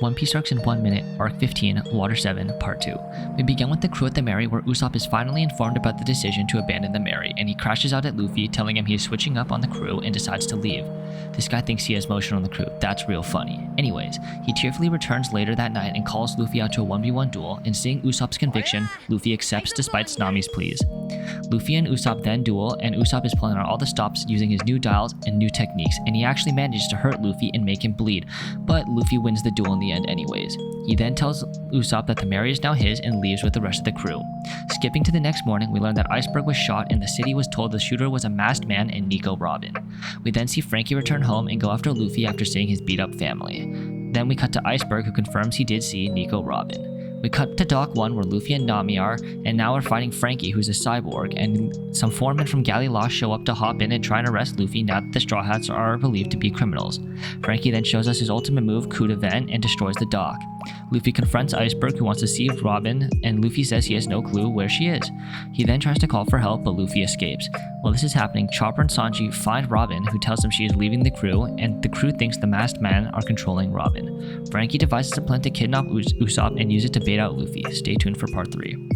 One Piece arcs in 1 minute, Arc 15, Water 7, Part 2. We begin with the crew at the Mary where Usopp is finally informed about the decision to abandon the Mary, and he crashes out at Luffy telling him he is switching up on the crew and decides to leave. This guy thinks he has motion on the crew, that's real funny. Anyways, he tearfully returns later that night and calls Luffy out to a 1v1 duel, and seeing Usopp's conviction, Luffy accepts despite Tsunami's pleas. Luffy and Usopp then duel, and Usopp is pulling out all the stops using his new dials and new techniques, and he actually manages to hurt Luffy and make him bleed, but Luffy wins the duel in the end anyways. He then tells Usopp that the Mary is now his and leaves with the rest of the crew. Skipping to the next morning, we learn that Iceberg was shot and the city was told the shooter was a masked man and Nico Robin. We then see Franky return home and go after Luffy after seeing his beat up family. Then we cut to Iceberg, who confirms he did see Nico Robin. We cut to Dock 1 where Luffy and Nami are, and now we're fighting Franky, who's a cyborg, and some foremen from Galley Lost show up to hop in and try and arrest Luffy now that the Straw Hats are believed to be criminals. Franky then shows us his ultimate move, Coup de Vent, and destroys the dock. Luffy confronts Iceberg, who wants to see Robin, and Luffy says he has no clue where she is. He then tries to call for help, but Luffy escapes. While this is happening, Chopper and Sanji find Robin, who tells them she is leaving the crew, and the crew thinks the masked men are controlling Robin. Franky devises a plan to kidnap Usopp and use it to bait out Luffy. Stay tuned for part 3.